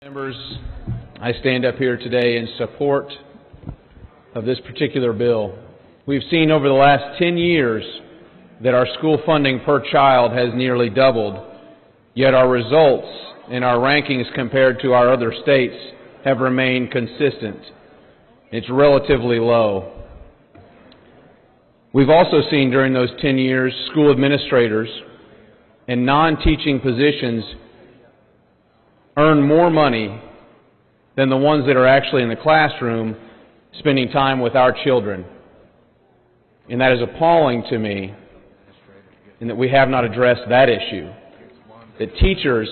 Members, I stand up here today in support of this particular bill. We've seen over the last 10 years that our school funding per child has nearly doubled, yet our results and our rankings compared to our other states have remained consistent. It's relatively low. We've also seen during those 10 years school administrators and non-teaching positions earn more money than the ones that are actually in the classroom spending time with our children. And that is appalling to me, in that we have not addressed that issue. That teachers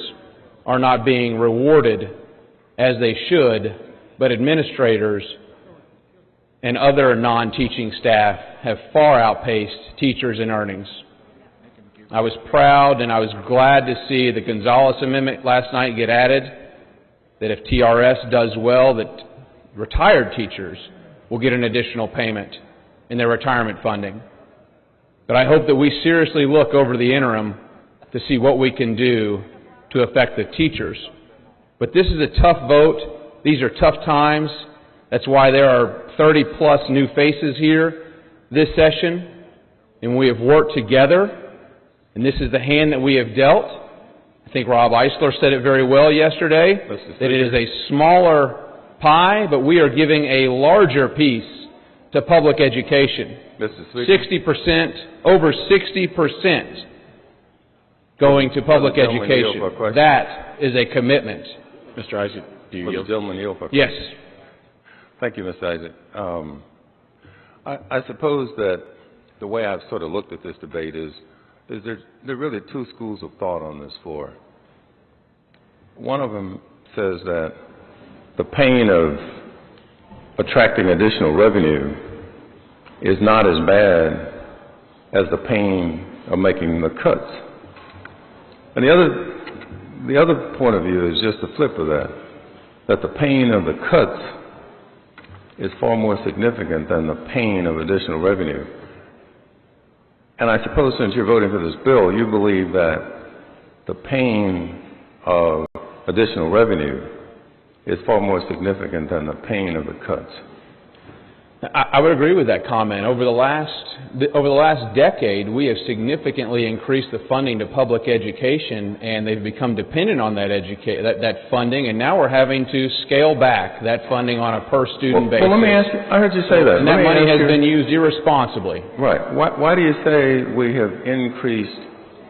are not being rewarded as they should, but administrators and other non-teaching staff have far outpaced teachers in earnings. I was proud and I was glad to see the Gonzales Amendment last night get added, that if TRS does well, that retired teachers will get an additional payment in their retirement funding. But I hope that we seriously look over the interim to see what we can do to affect the teachers. But this is a tough vote. These are tough times. That's why there are 30-plus new faces here this session, and we have worked together. And this is the hand that we have dealt. I think Rob Eisler said it very well yesterday, that it is a smaller pie, but we are giving a larger piece to public education. 60%, over 60% going to public education. That is a commitment. Mr. Isaac, do you yield? The gentleman yield for Yes. Thank you, Mr. Isaac. I suppose that the way I've sort of looked at this debate is there are really two schools of thought on this floor. One of them says that the pain of attracting additional revenue is not as bad as the pain of making the cuts. And the other point of view is just the flip of that the pain of the cuts is far more significant than the pain of additional revenue. And I suppose since you're voting for this bill, you believe that the pain of additional revenue is far more significant than the pain of the cuts. I would agree with that comment. Over the last decade, we have significantly increased the funding to public education, and they've become dependent on that funding, and now we're having to scale back that funding on a per-student basis. Well, let me ask you, I heard you say that. And that money has been used irresponsibly. Right. Why do you say we have increased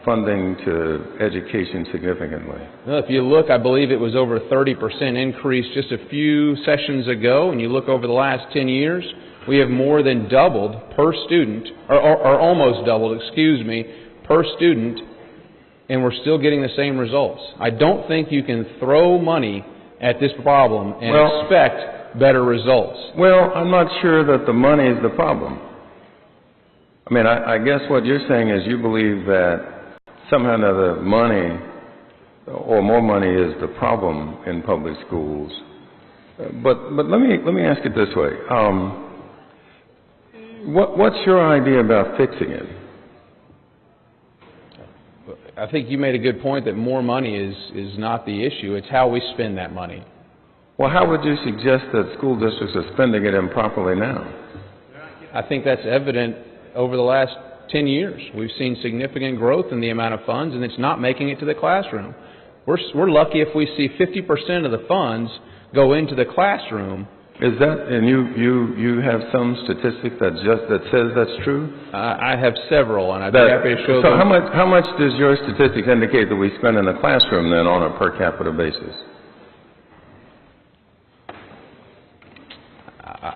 funding to education significantly? Well, if you look, I believe it was over 30% increase just a few sessions ago, and you look over the last 10 years, we have more than doubled per student, or almost doubled, per student, and we're still getting the same results. I don't think you can throw money at this problem and expect better results. Well, I'm not sure that the money is the problem. I mean, I guess what you're saying is you believe that somehow or another money, or more money, is the problem in public schools. But let me ask it this way. What's your idea about fixing it? I think you made a good point that more money is not the issue. It's how we spend that money. Well, how would you suggest that school districts are spending it improperly now? I think that's evident over the last 10 years. We've seen significant growth in the amount of funds, and it's not making it to the classroom. We're lucky if we see 50% of the funds go into the classroom. Is that, and you have some statistic that says that's true? I have several, and I'd be happy to show them. So how much does your statistics indicate that we spend in the classroom then on a per capita basis?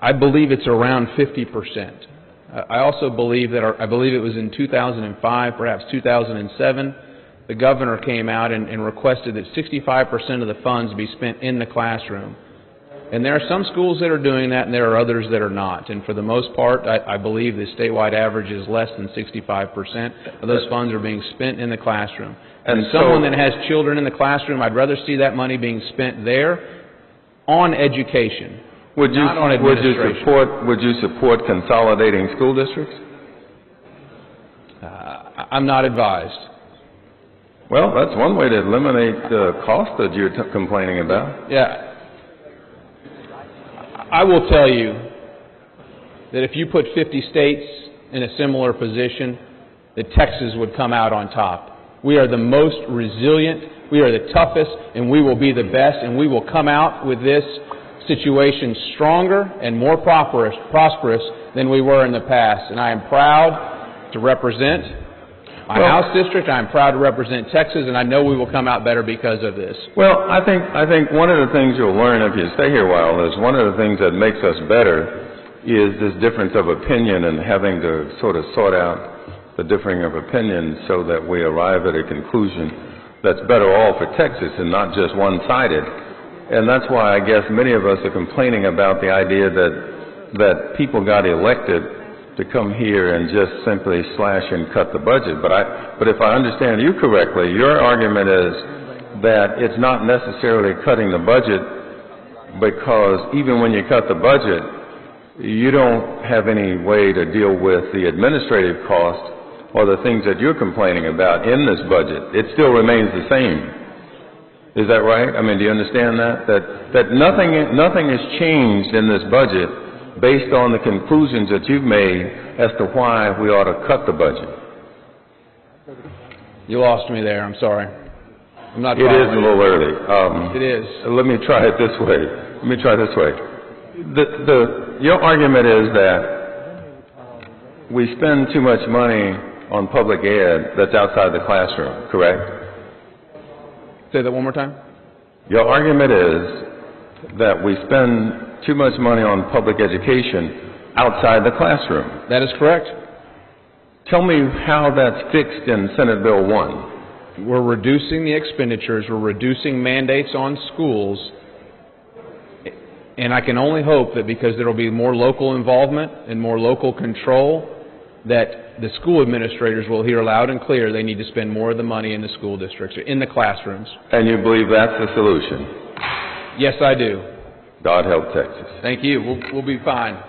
I believe it's around 50%. I also believe that I believe it was in 2005, perhaps 2007, the governor came out and requested that 65% of the funds be spent in the classroom. And there are some schools that are doing that, and there are others that are not. And for the most part, I believe the statewide average is less than 65% of those funds are being spent in the classroom. And someone that has children in the classroom, I'd rather see that money being spent there on education. Would you support consolidating school districts? I'm not advised. Well, that's one way to eliminate the cost that you're complaining about. Yeah. I will tell you that if you put 50 states in a similar position, that Texas would come out on top. We are the most resilient, we are the toughest, and we will be the best, and we will come out with this situation stronger and more prosperous than we were in the past. And I am proud to represent my House district. I am proud to represent Texas, and I know we will come out better because of this. Well, I think one of the things you'll learn if you stay here a while is one of the things that makes us better is this difference of opinion and having to sort of sort out the differing of opinions so that we arrive at a conclusion that's better all for Texas and not just one-sided. And that's why I guess many of us are complaining about the idea that people got elected to come here and just simply slash and cut the budget. But if I understand you correctly, your argument is that it's not necessarily cutting the budget because even when you cut the budget, you don't have any way to deal with the administrative cost or the things that you're complaining about in this budget. It still remains the same. Is that right? I mean, do you understand that? That nothing has changed in this budget based on the conclusions that you've made as to why we ought to cut the budget. You lost me there. I'm sorry. I'm not. It is a little early. It is. Let me try it this way. Your argument is that we spend too much money on public ed that's outside the classroom, correct? Say that one more time. Your argument is that we spend too much money on public education outside the classroom. That is correct. Tell me how that's fixed in Senate Bill 1. We're reducing the expenditures, we're reducing mandates on schools, and I can only hope that because there will be more local involvement and more local control, that the school administrators will hear loud and clear they need to spend more of the money in the school districts, or in the classrooms. And you believe that's the solution? Yes, I do. God help Texas. Thank you. We'll be fine.